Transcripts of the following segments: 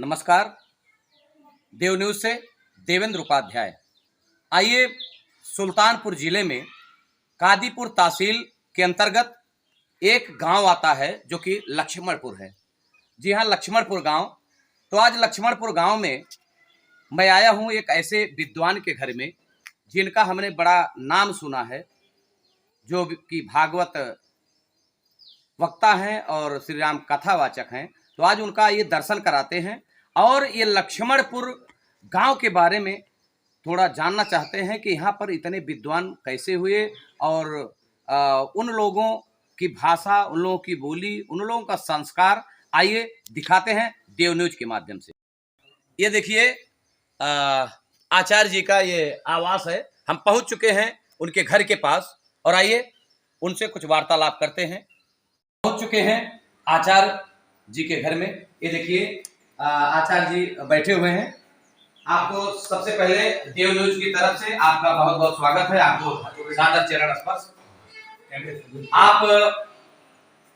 नमस्कार। देव न्यूज से देवेंद्र उपाध्याय। आइए, सुल्तानपुर जिले में कादीपुर तहसील के अंतर्गत एक गांव आता है जो कि लक्ष्मणपुर है। जी हाँ, लक्ष्मणपुर गांव। तो आज लक्ष्मणपुर गांव में मैं आया हूं एक ऐसे विद्वान के घर में जिनका हमने बड़ा नाम सुना है, जो कि भागवत वक्ता हैं और श्री राम कथावाचक हैं। तो आज उनका ये दर्शन कराते हैं और ये लक्ष्मणपुर गांव के बारे में थोड़ा जानना चाहते हैं कि यहाँ पर इतने विद्वान कैसे हुए और उन लोगों की भाषा, उन लोगों की बोली, उन लोगों का संस्कार आइए दिखाते हैं देव न्यूज के माध्यम से। ये देखिए, आचार्य जी का ये आवास है। हम पहुंच चुके हैं उनके घर के पास और आइए उनसे कुछ वार्तालाप करते हैं। पहुंच चुके हैं आचार्य जी के घर में। ये देखिए, आचार्य जी बैठे हुए हैं। आपको सबसे पहले देव न्यूज की तरफ से आपका बहुत बहुत स्वागत है। आपको सादर चरण स्पर्श।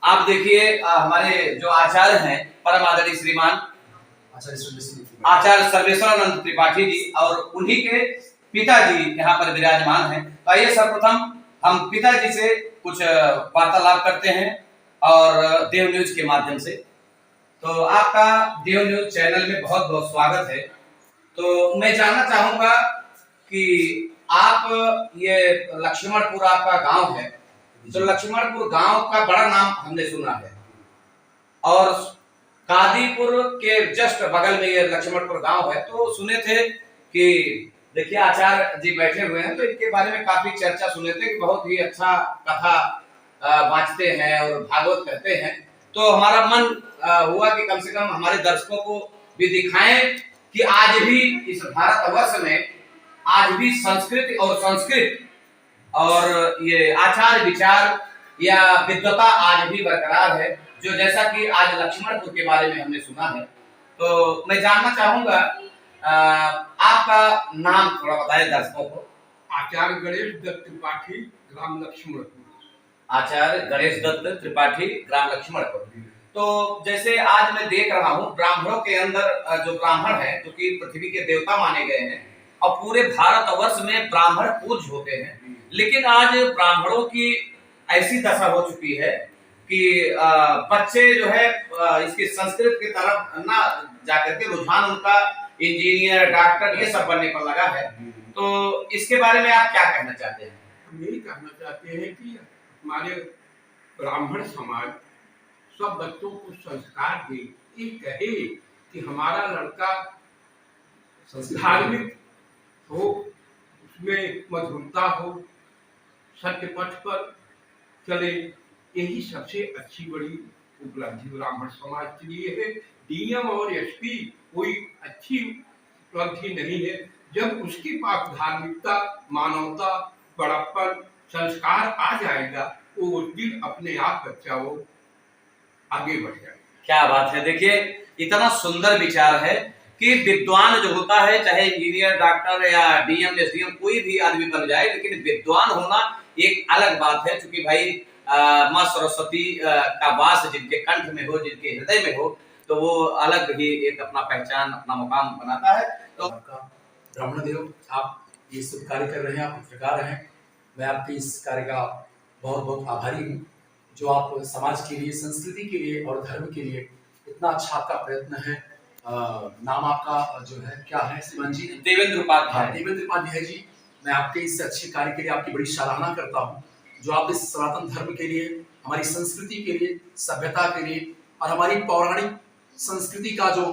आप देखिए, हमारे जो आचार्य हैं परम आदरणीय श्रीमान आचार्य सर्वेश्वरानंद त्रिपाठी जी और उन्हीं के पिताजी यहाँ पर विराजमान हैं। तो आइए सर्वप्रथम हम पिताजी से कुछ वार्तालाप करते हैं और देव न्यूज के माध्यम से। तो आपका देव न्यूज चैनल में बहुत बहुत स्वागत है। तो मैं जानना चाहूंगा कि आप ये लक्ष्मणपुर आपका गांव है, तो लक्ष्मणपुर गांव का बड़ा नाम हमने सुना है और कादीपुर के जस्ट बगल में ये लक्ष्मणपुर गांव है। तो सुने थे कि देखिए आचार्य जी बैठे हुए हैं, तो इनके बारे में काफी चर्चा सुने थे कि बहुत ही अच्छा कथा वाचते हैं और भागवत कहते हैं। तो हमारा मन हुआ कि कम से कम हमारे दर्शकों को भी दिखाएं कि आज भी इस भारतवर्ष में आज भी संस्कृति और ये आचार विचार या विद्वता आज भी बरकरार है, जो जैसा कि आज लक्ष्मणपुर के बारे में हमने सुना है। तो मैं जानना चाहूंगा, आपका नाम थोड़ा बताएं दर्शकों को। आचार्य गणेश दत्त त्रिपाठी, ग्राम लक्ष्मणपुर। आचार्य गणेश दत्त त्रिपाठी, ग्राम लक्ष्मणपुर। तो जैसे आज मैं देख रहा हूँ, ब्राह्मणों के अंदर जो ब्राह्मण है जो कि पृथ्वी के देवता माने गए हैं और पूरे भारतवर्ष में ब्राह्मण पूज्य होते हैं, लेकिन आज ब्राह्मणों की ऐसी दशा हो चुकी है कि बच्चे जो है इसकी संस्कृत की तरफ ना जाकर के रुझान उनका इंजीनियर, डॉक्टर ये सब बनने पर लगा है। तो इसके बारे में आप क्या कहना चाहते हैं? हम यही कहना चाहते हैं कि हमारे ब्राह्मण समाज सब बच्चों को संस्कार दे, ये कहे कि हमारा लड़का धार्मिक हो, उसमें मधुरता हो, सत्य पथ पर चले। यही सबसे अच्छी बड़ी उपलब्धि ब्राह्मण समाज के लिए है। डीएम और एसपी कोई अच्छी उपलब्धि नहीं है। जब उसके पास धार्मिकता, मानवता, बड़प्पन, संस्कार आ जाएगा, वो उस दिन अपने आप बच्चा वो आगे बढ़ जाएगा। क्या बात है। देखिए, इतना सुंदर विचार है कि विद्वान जो होता है, चाहे इंजीनियर, डॉक्टर या डीएम, एसडीएम कोई भी आदमी बन जाए, लेकिन विद्वान होना एक अलग बात है। क्योंकि भाई माँ सरस्वती का वास जिनके कंठ में हो, जिनके हृदय में हो, तो वो अलग ही एक अपना पहचान, अपना मुकाम बनाता है। तो ब्राह्मण देव, आप ये शुभ कार्य कर रहे हैं, आप पत्रकार हैं। मैं आपके इस कार्य का बहुत बहुत आभारी हूँ, जो आप समाज के लिए, संस्कृति के लिए और धर्म के लिए इतना अच्छा आपका प्रयत्न है। नाम आपका जो है क्या है श्रीमान जी? देवेंद्र उपाध्याय। देवेंद्र उपाध्याय जी, मैं आपके इस अच्छे कार्य के लिए आपकी बड़ी सराहना करता हूँ, जो आप इस सनातन धर्म के लिए, हमारी संस्कृति के लिए, सभ्यता के लिए और हमारी पौराणिक संस्कृति का जो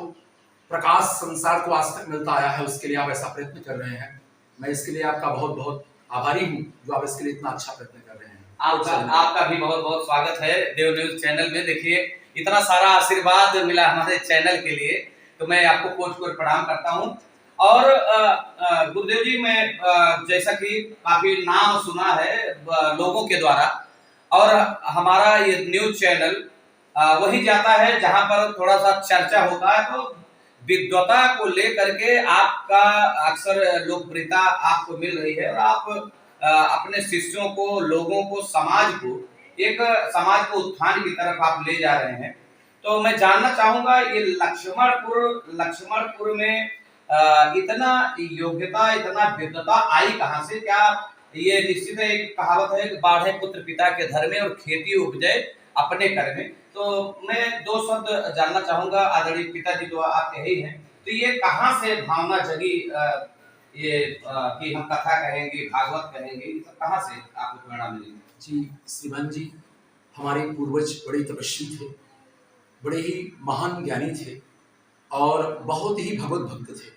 प्रकाश संसार को आज तक मिलता आया है, उसके लिए आप ऐसा प्रयत्न कर रहे हैं। मैं इसके लिए आपका बहुत बहुत आभारी हूँ, जो आप इसके लिए इतना अच्छा प्रयत्न कर रहे हैं। आपका भी बहुत बहुत स्वागत है देव न्यूज चैनल में। देखिए, इतना सारा आशीर्वाद मिला हमारे चैनल के लिए, तो मैं आपको कोट कोट प्रणाम करता हूँ। और गुरुदेव जी, मैं जैसा कि काफी नाम सुना है लोगों के द्वारा, और हमारा ये न्यूज चैनल वही जाता है जहां पर थोड़ा सा चर्चा होता है। तो विद्वता को लेकर के आपका अक्सर लोकप्रियता आपको मिल रही है और आप अपने शिष्यों को, लोगों को, समाज को उत्थान की तरफ आप ले जा रहे हैं। तो मैं जानना चाहूंगा ये लक्ष्मणपुर में इतना योग्यता, इतना विद्वता आई कहाँ से? क्या ये निश्चित है, एक कहावत है कि बाढ़े पुत्र पिता के घर में और खेती उपजे अपने घर में। तो मैं दो शब्द जानना चाहूंगा, आदरणीय पिताजी तो आप यही हैं, तो ये कहाँ से भावना जगी, कि हम कथा कहेंगे, भागवत कहेंगे, ये सब कहाँ से आपको प्रेरणा मिली? जी श्रीमान जी, हमारे पूर्वज बड़े तपस्वी थे, बड़े ही महान ज्ञानी थे और बहुत ही भगवत भक्त थे,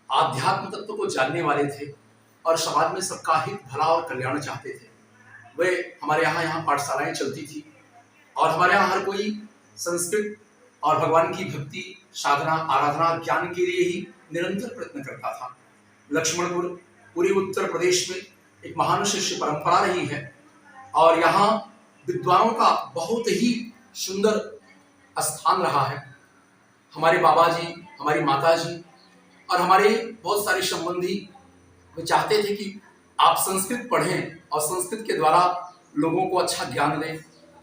आध्यात्म तत्व को जानने वाले थे और समाज में सबका हित, भला और कल्याण चाहते थे। वे हमारे यहाँ पाठशालाएं चलती थी और हमारे यहाँ हर कोई संस्कृत और भगवान की भक्ति, साधना, आराधना, ज्ञान के लिए ही निरंतर प्रयत्न करता था। लक्ष्मणपुर पूरे उत्तर प्रदेश में एक महान शिष्य परंपरा रही है और यहाँ विद्वानों का बहुत ही सुंदर स्थान रहा है। हमारे बाबा जी, हमारी माता जी और हमारे बहुत सारे संबंधी वे चाहते थे कि आप संस्कृत पढ़ें और संस्कृत के द्वारा लोगों को अच्छा ज्ञान दें,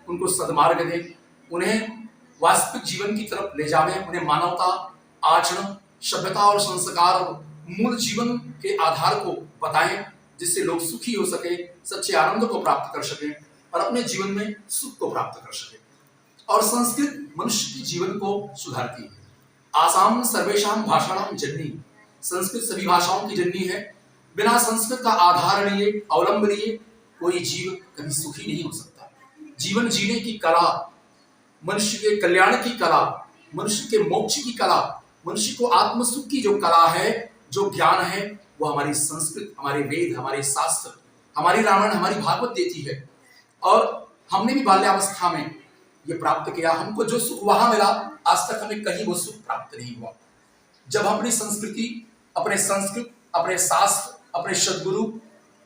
उनको सद्मार्ग दें, उन्हें वास्तविक जीवन की तरफ ले जावें, उन्हें मानवता, आचरण, सभ्यता और संस्कार और मूल जीवन के आधार को बताएं, जिससे लोग सुखी हो सके, सच्चे आनंद को प्राप्त कर सकें और अपने जीवन में सुख को प्राप्त कर सकें। और संस्कृत मनुष्य के जीवन को सुधारती है। आसाम सर्वेशाम भाषाणाम जननी, संस्कृत सभी भाषाओं की जननी है। बिना संस्कृत का आधार लिए, अवलंब लिए कोई जीव कभी सुखी नहीं हो सकता। जीवन जीने की कला, मनुष्य के कल्याण की कला, मनुष्य के मोक्ष की कला, मनुष्य को आत्म सुख की जो कला है, जो ज्ञान है, वो हमारी संस्कृत, हमारे वेद, हमारे शास्त्र, हमारी रामायण, हमारी भागवत देती है। और हमने भी बाल्यावस्था में ये प्राप्त किया। हमको जो सुख वहां मिला, आज तक हमें कहीं वो सुख प्राप्त नहीं हुआ। जब हम अपनी संस्कृति, अपने संस्कृत, अपने शास्त्र, अपने सद्गुरु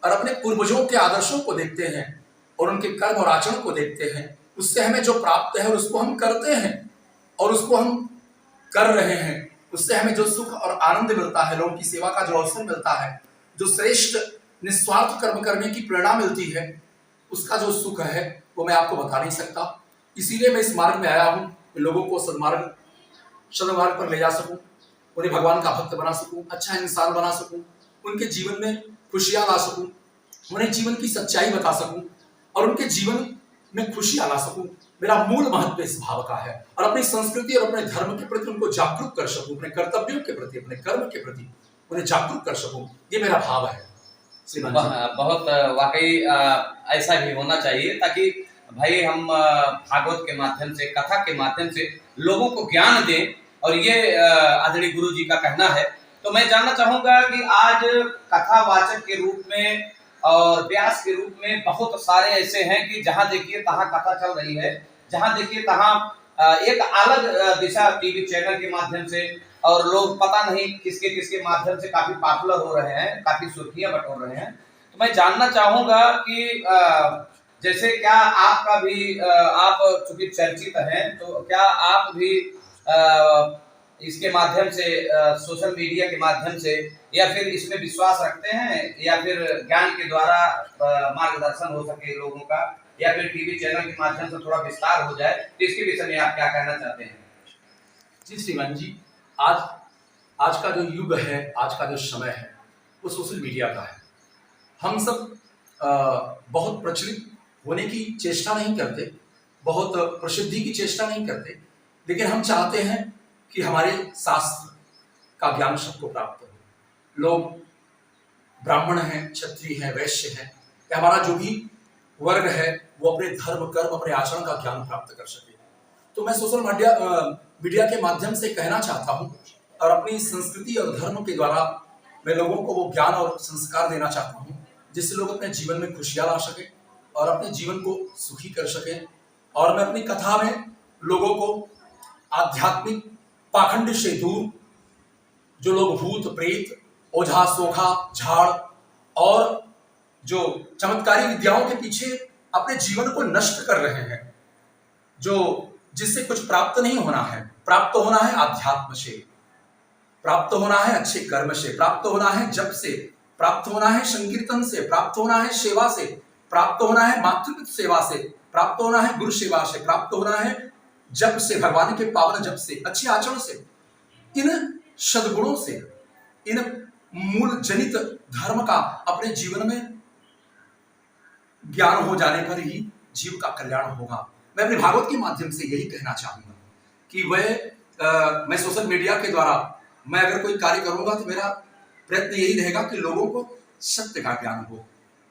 और अपने पूर्वजों के आदर्शों को देखते हैं और उनके कर्म और आचरण को देखते हैं, उससे हमें जो प्राप्त है और उसको हम करते हैं और उसको हम कर रहे हैं, उससे हमें जो सुख और आनंद मिलता है, लोगों की सेवा का जो अवसर मिलता है, जो श्रेष्ठ निस्वार्थ कर्म करने की प्रेरणा मिलती है, उसका जो सुख है वो मैं आपको बता नहीं सकता। इसीलिए मैं इस मार्ग में आया हूँ कि लोगों को सन्मार्ग पर ले जा सकूं, उन्हें भगवान का भक्त बना सकूं, अच्छा इंसान बना सकूं, उनके जीवन में खुशियां ला सकूं, उन्हें जीवन की सच्चाई बता सकूं और उनके जीवन में खुशियां ला सकूं। मेरा मूल महत्व इस भाव का है और अपनी संस्कृति और अपने धर्म के प्रति उनको जागरूक कर सकूं, अपने कर्तव्यों के प्रति, अपने कर्म के प्रति उन्हें जागरूक कर सकूं, ये मेरा भाव है। बहुत वाकई ऐसा भी होना चाहिए, ताकि भाई हम भागवत के माध्यम से, कथा के माध्यम से लोगों को ज्ञान दें, और ये आदरणीय गुरु जी का कहना है। तो मैं जानना चाहूंगा कि आज कथावाचक के रूप में और व्यास के रूप में बहुत सारे ऐसे हैं कि जहां देखिए तहां कथा चल रही है, जहां देखिए तहां एक अलग दिशा टीवी चैनल के माध्यम से, और लोग पता नहीं किसके किसके माध्यम से काफी पॉपुलर हो रहे हैं, काफी सुर्खियां बटोर रहे हैं। तो मैं जानना चाहूंगा कि जैसे क्या आपका भी, आप चूंकि चर्चित हैं, तो क्या आप भी इसके माध्यम से, सोशल मीडिया के माध्यम से, या फिर इसमें विश्वास रखते हैं, या फिर ज्ञान के द्वारा मार्गदर्शन हो सके लोगों का, या फिर टीवी चैनल के माध्यम से थोड़ा विस्तार हो जाए, तो इसके विषय में आप क्या कहना चाहते हैं? जी श्रीमान जी, आज का जो युग है, आज का जो समय है, वो सोशल मीडिया का है। हम सब बहुत प्रचलित होने की चेष्टा नहीं करते, बहुत प्रसिद्धि की चेष्टा नहीं करते, लेकिन हम चाहते हैं कि हमारे शास्त्र का ज्ञान सबको प्राप्त हो। लोग ब्राह्मण हैं, क्षत्रिय हैं, वैश्य हैं, या हमारा जो भी वर्ग है, वो अपने धर्म, कर्म, अपने आचरण का ज्ञान प्राप्त कर सके। तो मैं सोशल मीडिया के माध्यम से कहना चाहता हूँ और अपनी संस्कृति और धर्म के द्वारा मैं लोगों को वो ज्ञान और संस्कार देना चाहता हूँ, जिससे लोग अपने जीवन में खुशियां ला सके और अपने जीवन को सुखी कर सके। और मैं अपनी कथा में लोगों को आध्यात्मिक पाखंड से दूर, जो लोग भूत प्रेत, ओझा सोखा झाड़ और जो चमत्कारी विद्याओं के पीछे अपने जीवन को नष्ट कर रहे हैं, जिससे कुछ प्राप्त नहीं होना है, प्राप्त होना है आध्यात्म से, प्राप्त होना है अच्छे कर्म से, प्राप्त होना है जप से, प्राप्त होना है संकीर्तन से, प्राप्त होना है सेवा से, प्राप्त होना है मातृत्व सेवा से, प्राप्त होना है गुरु सेवा से, प्राप्त होना है जप से, भगवान के पावन जप से, अच्छे आचरण से, इन सद्गुणों से, इन मूल जनित धर्म का अपने जीवन में ज्ञान हो जाने पर ही जीव का कल्याण होगा। मैं अपने भागवत के माध्यम से यही कहना चाहूंगा कि मैं सोशल मीडिया के द्वारा मैं अगर कोई कार्य करूंगा तो मेरा प्रयत्न यही रहेगा कि लोगों को सत्य का ज्ञान हो,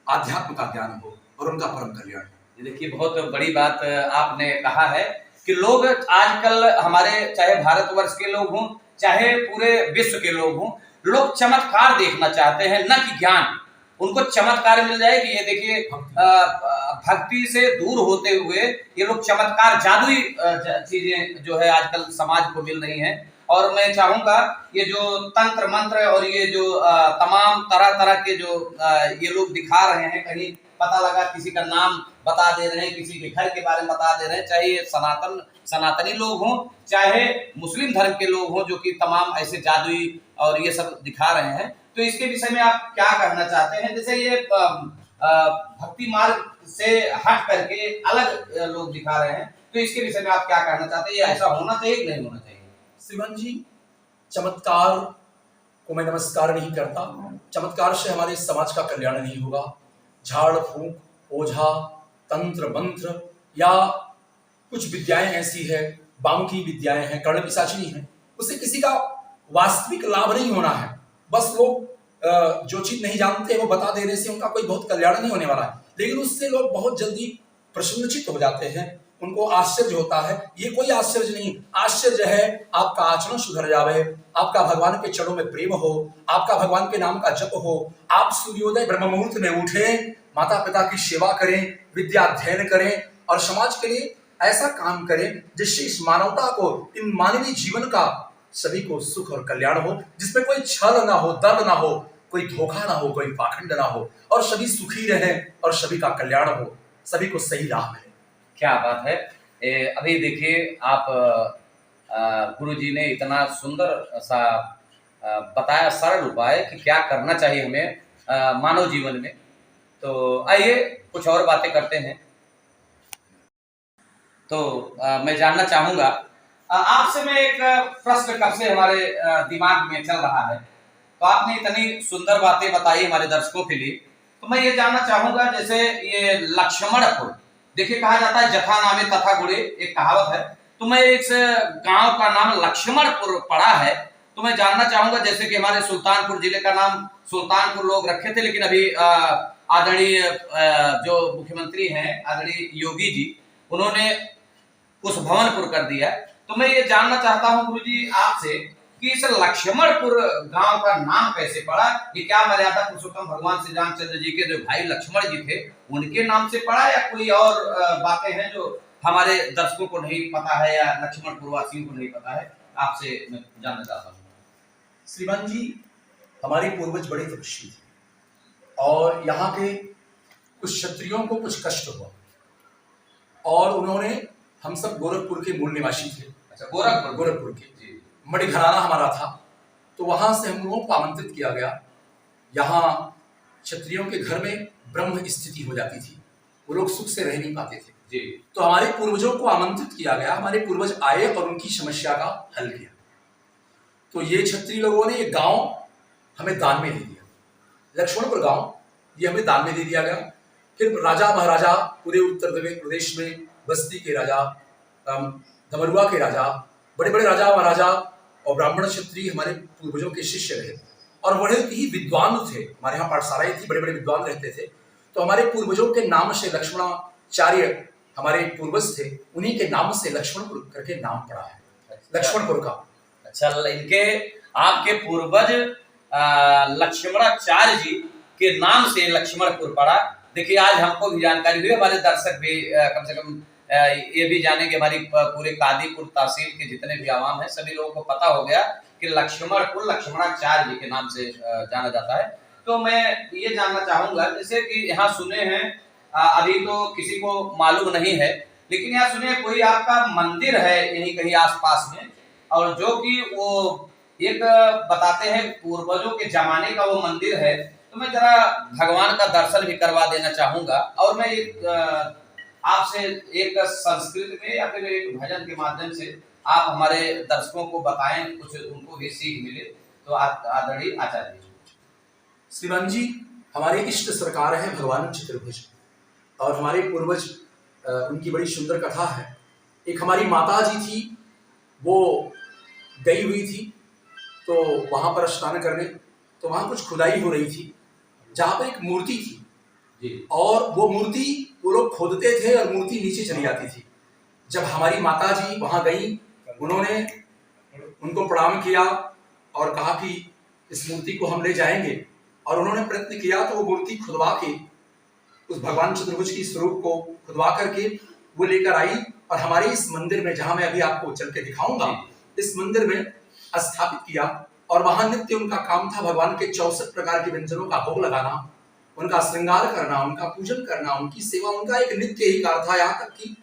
आध्यात्म का ज्ञान हो और उनका परम कल्याण हो। देखिए, बहुत बड़ी बात आपने कहा है कि लोग आजकल हमारे, चाहे भारतवर्ष के लोग हों चाहे पूरे विश्व के लोग हों, लोग चमत्कार देखना चाहते हैं, न कि ज्ञान। उनको चमत्कार मिल जाए कि ये देखिए, भक्ति से दूर होते हुए ये लोग चमत्कार, जादुई चीजें जो है आजकल समाज को मिल रही हैं। और मैं चाहूंगा ये जो तंत्र मंत्र और ये जो तमाम तरह तरह के जो ये लोग दिखा रहे हैं, कहीं पता लगा किसी का नाम बता दे रहे हैं, किसी के घर के बारे में बता दे रहे हैं, चाहे ये सनातनी लोग हों चाहे मुस्लिम धर्म के लोग हों, जो कि तमाम ऐसे जादुई और ये सब दिखा रहे हैं, तो इसके विषय में आप क्या कहना चाहते हैं? जैसे ये भक्ति मार्ग से हट करके अलग लोग दिखा रहे हैं, तो इसके विषय में आप क्या कहना चाहते हैं? ये ऐसा होना चाहिए कि नहीं होना चाहिए? श्रीमान जी, चमत्कार को मैं नमस्कार नहीं करता। चमत्कार से हमारे समाज का कल्याण नहीं होगा। झाड़ फूंक, ओझा, तंत्र मंत्र या कुछ विद्याएं ऐसी है, बाम की विद्याएं हैं, कर्ण पिशाचिनी हैं, उससे किसी का वास्तविक लाभ नहीं होना है। बस लोग जो चीज नहीं जानते वो बता देने से उनका कोई बहुत कल्याण नहीं होने वाला है, लेकिन उससे लोग बहुत जल्दी प्रसन्नचित्त हो जाते हैं, उनको आश्चर्य होता है। ये कोई आश्चर्य नहीं, आश्चर्य है आपका आचरण सुधर जावे, आपका भगवान के चरणों में प्रेम हो, आपका भगवान के नाम का जप हो, आप सूर्योदय ब्रह्म मुहूर्त में उठे, माता पिता की सेवा करें, विद्या अध्ययन करें और समाज के लिए ऐसा काम करें जिससे इस मानवता को, इन मानवीय जीवन का सभी को सुख और कल्याण हो, जिसमें कोई छल ना हो, दर्द ना हो, कोई धोखा ना हो, कोई पाखंड ना हो, और सभी सुखी रहें और सभी का कल्याण हो, सभी को सही राह मिले। क्या बात है। अभी देखिए, आप गुरुजी ने इतना सुंदर सा बताया सरल उपाय कि क्या करना चाहिए हमें मानव जीवन में। तो आइए कुछ और बातें करते हैं। तो मैं जानना चाहूंगा आपसे, मैं एक प्रश्न कब से हमारे दिमाग में चल रहा है, तो आपने इतनी सुंदर बातें बताई हमारे दर्शकों के लिए, तो मैं ये जानना चाहूंगा, जैसे ये लक्ष्मणपुर, देखिए कहा जाता है जथा नामे तथा गुणे, एक कहावत है, तो मैं इस गांव का नाम लक्ष्मणपुर पड़ा है, तो मैं जानना चाहूंगा, जैसे कि हमारे सुल्तानपुर जिले का नाम सुल्तानपुर लोग रखे थे, लेकिन अभी आदरणीय जो मुख्यमंत्री हैं आदरणीय योगी जी, उन्होंने उस भवनपुर कर दिया। तो मैं ये जानना चाहता हूँ गुरुजी आपसे कि इस लक्ष्मणपुर गांव का नाम कैसे पड़ा? ये क्या मर्यादा पुरुषोत्तम भगवान श्री रामचंद्र जी के जो भाई लक्ष्मण जी थे उनके नाम से पड़ा, या कोई और बातें हैं जो हमारे दर्शकों को नहीं पता है या लक्ष्मणपुर वासियों को नहीं पता है? आपसे मैं जानना चाहता हूँ। श्रीमान जी, हमारे पूर्वज बड़े तपस्वी थे और यहाँ के कुछ क्षत्रियों को कुछ कष्ट हुआ और उन्होंने, हम सब गोरखपुर के मूल निवासी थे। अच्छा, गोरखपुर के मणि घराना हमारा था, तो वहां से हम लोगों को आमंत्रित किया गया। यहाँ क्षत्रियों के घर में ब्रह्म स्थिति हो जाती थी, वो लोग सुख से रह नहीं पाते थे जी। तो हमारे पूर्वजों को आमंत्रित किया गया, हमारे पूर्वज आए और उनकी समस्या का हल किया। तो ये क्षत्रिय लोगों ने ये गांव हमें दान में दे दिया, लक्ष्मणपुर गांव ये हमें दान में दे दिया गया। फिर राजा महाराजा पूरे उत्तर प्रदेश में, बस्ती के राजा, धमरुआ के राजा, बड़े बड़े राजा महाराजा और ब्राह्मण क्षत्रिय हमारे पूर्वजों के शिष्य रहे और बड़े ही विद्वान थे। हमारे यहाँ पाठशालाएं थी, बड़े बड़े विद्वान रहते थे। तो हमारे पूर्वजों के नाम से लक्ष्मणाचार्य हमारे पूर्वज थे, उन्हीं के नाम से लक्ष्मणपुर करके नाम पड़ा है, लक्ष्मणपुर का। अच्छा, इनके आपके पूर्वज लक्ष्मणाचार्य जी के नाम से लक्ष्मणपुर पड़ा। देखिए, आज हमको भी जानकारी हुई, हमारे दर्शक भी कम से कम ये भी जानेंगे, हमारी पूरे कादीपुर तहसील के जितने भी आवाम है सभी लोगों को पता हो गया कि लक्ष्मणपुर लक्ष्मणाचार्य जी के नाम से जाना जाता है। तो मैं ये जानना चाहूंगा, जैसे कि यहाँ सुने हैं, अभी तो किसी को मालूम नहीं है, लेकिन यहाँ सुने कोई आपका मंदिर है यहीं कहीं आसपास में, और जो कि वो एक बताते हैं पूर्वजों के जमाने का वो मंदिर है। तो मैं जरा भगवान का दर्शन भी करवा देना चाहूंगा। और मैं आपसे एक संस्कृत में या फिर एक भजन के माध्यम से आप हमारे दर्शकों को बताएं, कुछ उनको भी सीख मिले, तो आप आदरणीय आचार्य जी। श्रीमान जी, हमारे इष्ट सरकार है भगवान चतुर्भुज, और हमारे पूर्वज उनकी बड़ी सुंदर कथा है। एक हमारी माता जी थी, वो गई हुई थी तो वहां पर स्नान करने, तो वहां कुछ खुदाई हो रही थी जहां पर एक मूर्ति थी जी। और वो मूर्ति वो लोग खोदते थे और मूर्ति नीचे चली जाती थी। जब हमारी माता जी वहां गई, उन्होंने उनको प्रणाम किया और कहा कि इस मूर्ति को हम ले जाएंगे, और उन्होंने प्रयत्न किया तो वो मूर्ति खुदवा के उस भगवान चतुर्भुज की स्वरूप को खुदवा करके वो लेकर आई, और हमारे इस मंदिर में, जहां मैं अभी आपको चल के दिखाऊंगा, इस मंदिर में स्थापित किया। और वहां नित्य उनका काम था भगवान के 64 प्रकार के व्यंजनों का भोग लगाना, उनका श्रृंगार करना, उनका पूजन करना, उनकी सेवा, उनका एक नित्य ही कार्य था। यहाँ तक कि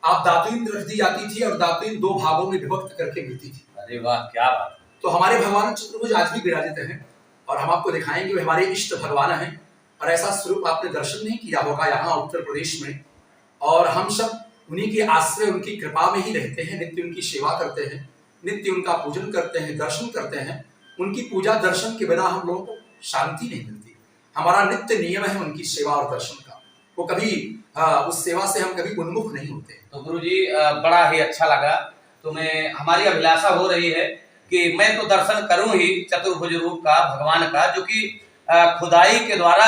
आप दातुन रख दी जाती थी और दातुन 2 भागों में विभक्त करके मिलती थी। अरे वाह, क्या बात। तो हमारे भगवान चतुर्भुज आज भी विराजित हैं, और हम आपको दिखाएंगे वे हमारे इष्ट भगवान हैं। और ऐसा स्वरूप आपने दर्शन नहीं किया होगा यहाँ उत्तर प्रदेश में, और हम सब उन्हीं के आश्रय, उनकी कृपा में ही रहते हैं, नित्य उनकी सेवा करते हैं, नित्य उनका पूजन करते हैं, दर्शन करते हैं। उनकी पूजा दर्शन के बिना हम लोगों को शांति नहीं मिलती। हमारा नित्य नियम है उनकी सेवा और दर्शन का, वो कभी उस सेवा से हम कभी उन्मुख नहीं होते। तो गुरुजी, बड़ा ही अच्छा लगा। तो मैं, हमारी अभिलाषा हो रही है कि मैं तो दर्शन करूं ही चतुर्भुज रूप का, भगवान का, जो कि खुदाई के द्वारा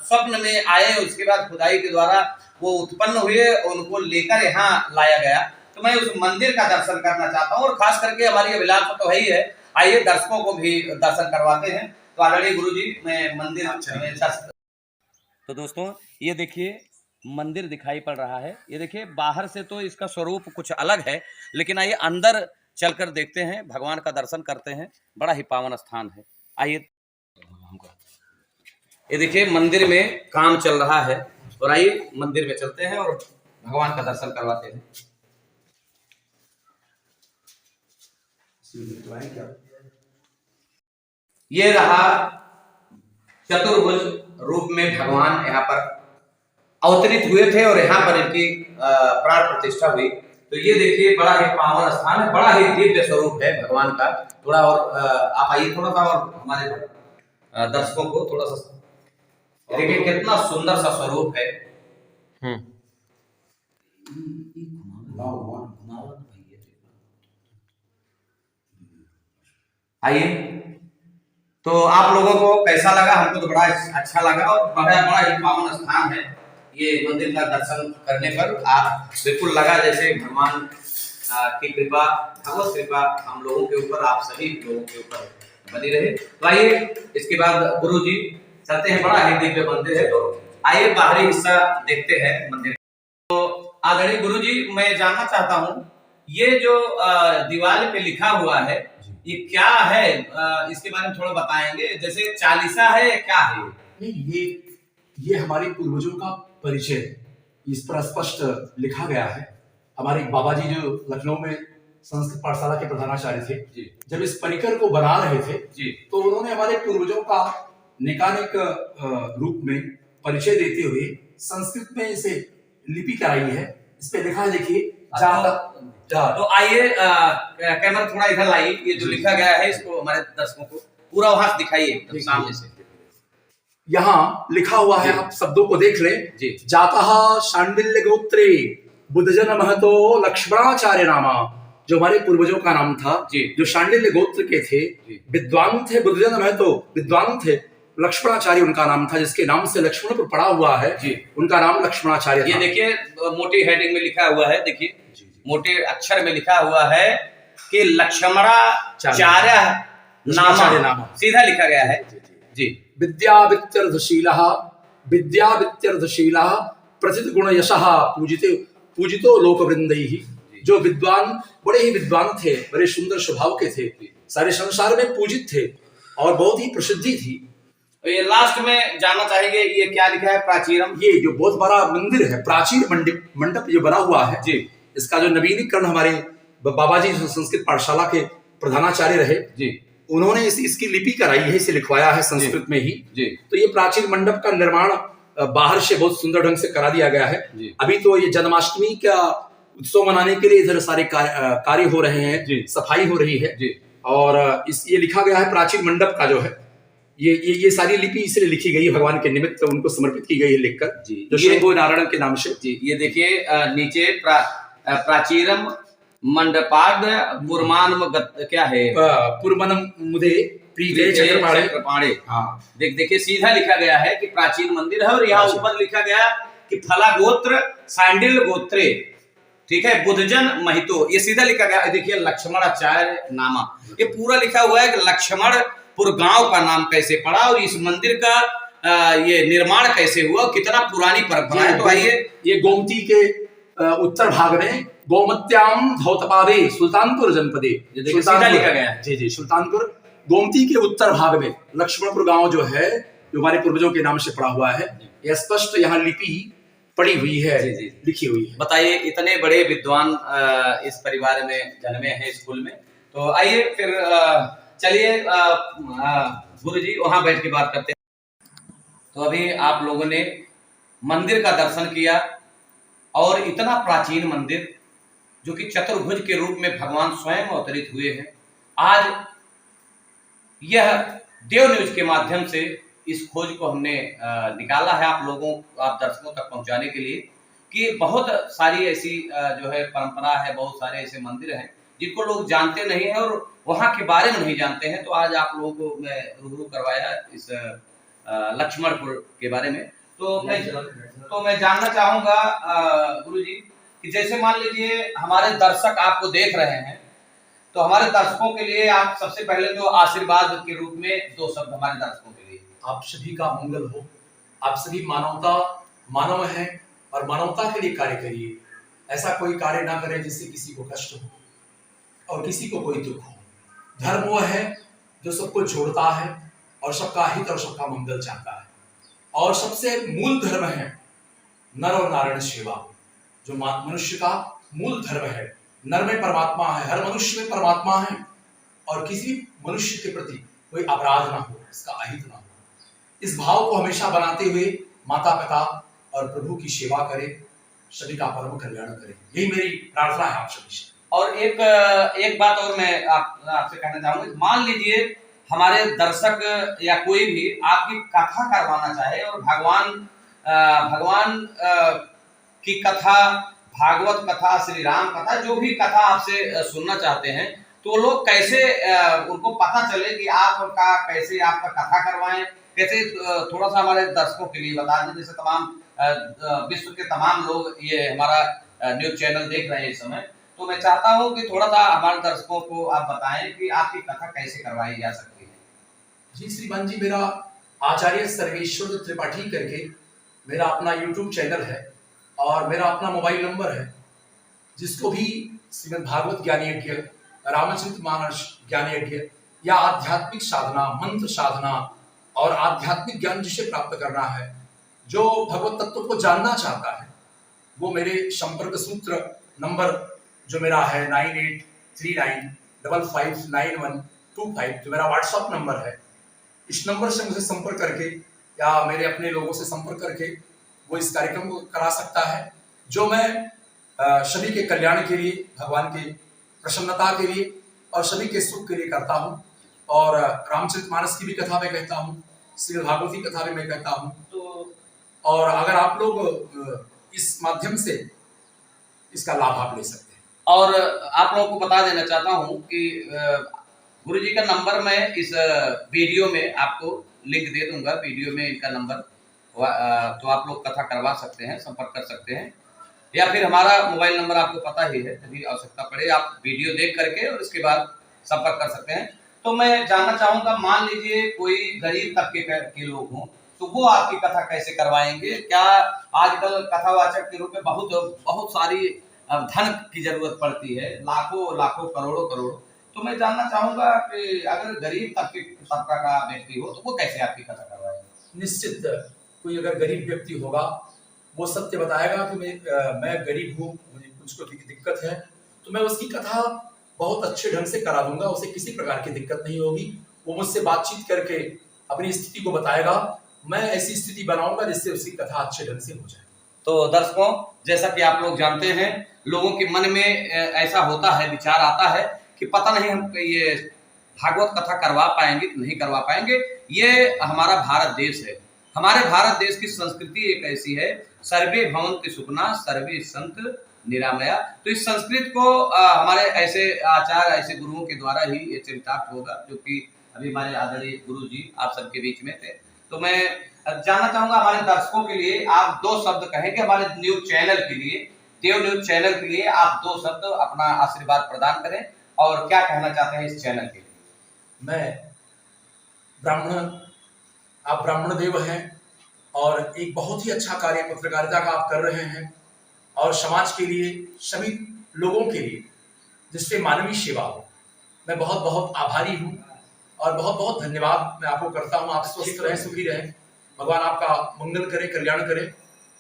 स्वप्न में आए, उसके बाद खुदाई के द्वारा वो उत्पन्न हुए, उनको लेकर यहाँ लाया गया। तो मैं उस मंदिर का दर्शन करना चाहता हूँ, और खास करके हमारी अभिलाषा तो है ही है। आइए दर्शकों को भी दर्शन करवाते हैं। तो आदरणीय गुरुजी, मैं मंदिर में दर्शन। तो दोस्तों, ये देखिए मंदिर दिखाई पड़ रहा है। ये देखिए, बाहर से तो इसका स्वरूप कुछ अलग है, लेकिन आइए अंदर चलकर देखते हैं, भगवान का दर्शन करते हैं। बड़ा ही पावन स्थान है। आइए, ये देखिए मंदिर में काम चल रहा है, और आइए मंदिर में चलते हैं और भगवान का दर्शन करवाते हैं। ये रहा चतुर्भुज रूप में भगवान यहाँ पर अवतरित हुए थे, और यहाँ पर इनकी प्राण प्रतिष्ठा हुई। तो ये देखिए, बड़ा ही पावन स्थान है, बड़ा ही दिव्य स्वरूप है भगवान का। थोड़ा और आप आइए, थोड़ा सा और हमारे दर्शकों को थोड़ा सा देखिए, कितना सुंदर सा स्वरूप है। आइए, तो आप लोगों को कैसा लगा? हमको तो बड़ा अच्छा लगा, और बड़ा ही पावन स्थान है। ये मंदिर का दर्शन करने पर आप बिल्कुल लगा जैसे भगवान की कृपा, भगवत कृपा हम लोगों के ऊपर, आप सभी लोगों के ऊपर बनी रहे। तो आइए, इसके बाद गुरु जी चलते हैं। बड़ा ही दिव्य मंदिर है, तो आइए बाहरी हिस्सा देखते हैं मंदिर। तो आदरणीय गुरु जी, मैं जानना चाहता हूँ, ये जो दीवार पे लिखा हुआ है, ये क्या है? इसके बारे में थोड़ा बताएंगे। जैसे चालीसा है, क्या है? नहीं, ये हमारे पूर्वजों का परिचय है। इस पर स्पष्ट लिखा गया है। हमारे बाबा जी जो लखनऊ में संस्कृत पाठशाला के प्रधानाचार्य थे जी, जब इस परिकर को बना रहे थे जी, तो उन्होंने हमारे पूर्वजों का निकानिक रूप में परिचय देते हुए संस्कृत में इसे लिपि कराई है। इस पे लिखा है, देखिए। तो आइए, कैमरा थोड़ा इधर लाइए। ये जो लिखा गया है, इसको हमारे दर्शकों को पूरा वहां दिखाइए सामने से। यहाँ लिखा हुआ है, आप शब्दों को देख लें। जाता शांडिल्य गोत्रे बुद्धजन महतो लक्ष्मणाचार्य नामा, जो हमारे पूर्वजों का नाम था, जो शांडिल्य गोत्र के थे, विद्वान थे। बुद्धजन महतो विद्वान थे। लक्ष्मणाचार्य उनका नाम था, जिसके नाम से लक्ष्मणपुर पड़ा हुआ है, उनका नाम लक्ष्मणाचार्य। ये देखिए, मोटी हेडिंग में लिखा हुआ है, देखिए मोटे अक्षर में लिखा हुआ है कि लक्ष्मणाचार्य नाम, सीधा लिखा गया है जी। विद्यावित्यर्धशीलः प्रथित गुण यशः पूजितो लोकवृंदैः। जो विद्वान, बड़े ही विद्वान थे, बड़े सुंदर स्वभाव के थे, सारे संसार में पूजित थे और बहुत ही प्रसिद्धि थी। ये लास्ट में जानना चाहेंगे, ये क्या लिखा है? प्राचीरम। ये जो बहुत बड़ा मंदिर है, प्राचीर मंडप जो बना हुआ है जी, इसका जो नवीनीकरण हमारे बाबा जी संस्कृत पाठशाला के प्रधानाचार्य रहे जी, उन्होंने इसकी लिपि कराई है, इसे लिखवाया है संस्कृत में ही जी। तो ये प्राचीन मंडप का निर्माण बाहर से बहुत सुंदर ढंग से करा दिया गया है। जी। अभी तो ये जन्माष्टमी का उत्सव मनाने के लिए इधर सारे कार्य हो रहे हैं, जी। सफाई हो रही है। जी। और ये लिखा गया है प्राचीन मंडप का जो है, ये सारी लिपि इसलिए लिखी गई है भगवान के निमित्त उनको समर्पित की गई है लिखकर, जी। जो शंभु नारायण के नाम से। जी, ये देखिए नीचे प्राचीरम मंडपाद पुरमानम क्या है, पुरमनम मुदे प्रीते चक्रपाणे। चक्रपाणे। हाँ, देखिए सीधा लिखा गया है कि प्राचीन मंदिर है, और यहाँ ऊपर लिखा गया कि फला गोत्र सैंडिल गोत्रे, ठीक है, बुद्धजन महितो, ये सीधा लिखा गया है। देखिए लक्ष्मणाचार्य नामा, ये पूरा लिखा हुआ है कि लक्ष्मणपुर गांव का नाम कैसे पड़ा और इस मंदिर का ये निर्माण कैसे हुआ, कितना पुरानी परंपरा है। तो आइए, ये गोमती के उत्तर भाग में गोमत्याम धौतपादे सुल्तानपुर जनपदे, सीधा लिखा गया है। जी, सुल्तानपुर गोमती के उत्तर भाग में लक्ष्मणपुर गांव जो है, जो हमारे पूर्वजों के नाम से पड़ा हुआ है। यह स्पष्ट यहाँ लिपि पड़ी हुई है, जी। लिखी हुई है। बताइए, इतने बड़े विद्वान इस परिवार में जन्मे हैं, स्कूल में। तो आइए फिर चलिए गुरु जी वहां बैठ के बात करते हैं। तो अभी आप लोगों ने मंदिर का दर्शन किया, और इतना प्राचीन मंदिर जो कि चतुर्भुज के रूप में भगवान स्वयं अवतरित हुए हैं। आज यह देव न्यूज के माध्यम से इस खोज को हमने निकाला है आप दर्शकों तक पहुंचाने के लिए, कि बहुत सारी ऐसी जो है परंपरा है, बहुत सारे ऐसे मंदिर हैं जिनको लोग जानते नहीं हैं और वहाँ के बारे में नहीं जानते हैं। तो आज आप लोगों को मैं रूबरू करवाया इस लक्ष्मणपुर के बारे में। तो मैं जानना चाहूंगा गुरुजी कि जैसे मान लीजिए हमारे दर्शक आपको देख रहे हैं, तो हमारे दर्शकों के लिए आप सबसे पहले तो आशीर्वाद के रूप में 2 शब्द हमारे दर्शकों के लिए। आप सभी का मंगल हो, आप सभी मानव हैं और मानवता के लिए कार्य करिए। ऐसा कोई कार्य ना करें जिससे किसी को कष्ट हो और किसी को कोई दुख हो। धर्म वो है जो सबको जोड़ता है और सबका हित और सबका मंगल चाहता है, और सबसे मूल धर्म है नर और नारायण सेवा, जो मनुष्य का मूल धर्म है। नर में परमात्मा है, हर मनुष्य में परमात्मा है, और किसी मनुष्य के प्रति कोई अपराध ना हो, इसका अहित ना हो। इस भाव को हमेशा बनाते हुए माता पिता और प्रभु की सेवा करें, सभी का परम कल्याण करें, यही मेरी प्रार्थना है आप सभी से। और एक बात और मैं आपसे कहना चाहूंगा, मान लीजिए हमारे दर्शक या कोई भी आपकी कथा करवाना चाहे और भगवान की कथा, भागवत कथा, श्री राम कथा, जो भी कथा आपसे सुनना चाहते हैं, तो लोग कैसे उनको पता चले कि आपका कैसे आपका कथा करवाएं, कैसे थोड़ा सा हमारे दर्शकों के लिए बता दें, जैसे तमाम विश्व के तमाम लोग ये हमारा न्यूज चैनल देख रहे हैं इस समय। तो मैं चाहता हूं कि थोड़ा सा हमारे दर्शकों को आप बताएं कि आपकी कथा कैसे करवाई जा सकती है। जी श्रीमान जी, मेरा आचार्य सर्वेश्वर त्रिपाठी करके मेरा अपना YouTube चैनल है, और मेरा अपना मोबाइल नंबर है, जिसको भी श्रीमद् भागवत ज्ञान यज्ञ, रामचरितमानस ज्ञान यज्ञ या आध्यात्मिक साधना, मंत्र साधना और आध्यात्मिक ज्ञान जिसे प्राप्त करना है, जो भगवत तत्व को जानना चाहता है, वो मेरे संपर्क सूत्र नंबर जो मेरा है 9839559125, जो मेरा व्हाट्सएप नंबर है, इस नंबर से मुझे संपर्क करके या मेरे अपने लोगों से संपर्क करके वो इस कार्यक्रम को करा सकता है, जो मैं सभी के कल्याण के लिए, भगवान की प्रसन्नता के लिए और सभी के सुख के लिए करता हूँ। और रामचरितमानस की भी कथा मैं कहता हूँ, श्रीमद् भागवत की कथा भी मैं कहता हूँ। तो और अगर आप लोग इस माध्यम से इसका लाभ आप ले सकते हैं। और आप लोगों को बता देना चाहता हूँ कि गुरुजी का नंबर मैं इस वीडियो में आपको लिंक दे दूंगा, वीडियो में इनका नंबर, तो आप लोग कथा करवा सकते हैं, संपर्क कर सकते हैं, या फिर हमारा मोबाइल नंबर आपको पता ही है, यदि आवश्यकता पड़े आप वीडियो देख करके और इसके बाद संपर्क कर सकते हैं। तो मैं जानना चाहूँगा, मान लीजिए कोई गरीब तबके के लोग हों, तो वो आपकी कथा कैसे करवाएंगे? क्या आजकल कथावाचक के रूप में बहुत सारी धन की जरूरत पड़ती है, लाखों करोड़ों। तो मैं जानना चाहूंगा कि अगर गरीब तबका का व्यक्ति हो तो वो कैसे आपकी कथा करवाएगा? निश्चित कोई अगर गरीब व्यक्ति होगा, वो सत्य बताएगा कि मैं गरीब हूँ, मुझे कुछ दिक्कत है, तो मैं उसकी कथा बहुत अच्छे ढंग से करा दूंगा, उसे किसी प्रकार की दिक्कत नहीं होगी। वो मुझसे बातचीत करके अपनी स्थिति को बताएगा मैं ऐसी स्थिति बनाऊंगा जिससे उसकी कथा अच्छे ढंग से हो जाए। तो दर्शकों, जैसा कि आप लोग जानते हैं, लोगों के मन में ऐसा होता है, विचार आता है कि पता नहीं हम ये भागवत कथा करवा पाएंगे कि नहीं करवा पाएंगे। ये हमारा भारत देश है। हमारे भारत देश की संस्कृति एक ऐसी है, सर्वे भवन्ति सुखिनः सर्वे सन्तु निरामया। तो इस संस्कृत को हमारे ऐसे आचार्य, ऐसे गुरुओं के द्वारा ही ये चरितार्थ होगा, जो कि अभी हमारे आदरणीय गुरु जी आप सबके बीच में थे। तो मैं जानना चाहूंगा हमारे दर्शकों के लिए आप दो शब्द कहेंगे, हमारे न्यूज चैनल के लिए, देव न्यूज चैनल के लिए आप दो शब्द अपना आशीर्वाद प्रदान करें और क्या कहना चाहते हैं इस चैनल के लिए। मैं ब्राह्मण, आप ब्राह्मण देव हैं और एक बहुत ही अच्छा कार्य पत्रकारिता का आप कर रहे हैं और समाज के लिए, सभी लोगों के लिए, जिससे मानवीय सेवा हो। मैं बहुत बहुत आभारी हूँ और बहुत बहुत धन्यवाद मैं आपको करता हूँ। आप स्वस्थ रहें, सुखी रहें, भगवान आपका मंगल करे, कल्याण करे।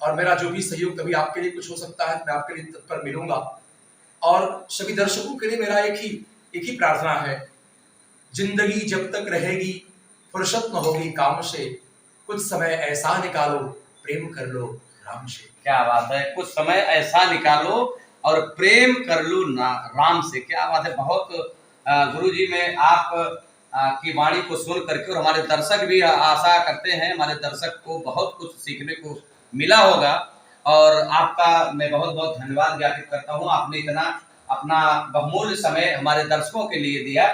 और मेरा जो भी सहयोग कभी आपके लिए कुछ हो सकता है, मैं आपके लिए तत्पर मिलूंगा। और सभी दर्शकों के लिए मेरा एक ही प्रार्थना है, जिंदगी जब तक रहेगी फुर्सत न होगी काम से, कुछ समय ऐसा निकालो प्रेम कर लो राम से। क्या बात है, कुछ समय ऐसा निकालो और प्रेम कर लो ना राम से। क्या बात है। बहुत गुरुजी में आप की वाणी को सुन करके, और हमारे दर्शक भी आशा करते हैं हमारे दर्शक को बहुत कुछ सीखने को मिला होगा। और आपका मैं बहुत बहुत धन्यवाद ज्ञापित करता हूँ, आपने इतना अपना बहुमूल्य समय हमारे दर्शकों के लिए दिया।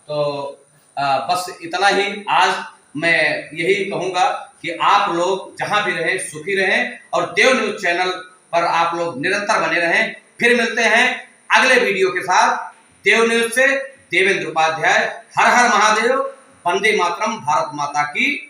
तो बस इतना ही आज मैं यही कहूँगा कि आप लोग जहाँ भी रहें सुखी रहें और देव न्यूज चैनल पर आप लोग निरंतर बने रहें। फिर मिलते हैं अगले वीडियो के साथ। देव न्यूज से देवेंद्र उपाध्याय। हर हर महादेव, वंदे मातरम, भारत माता की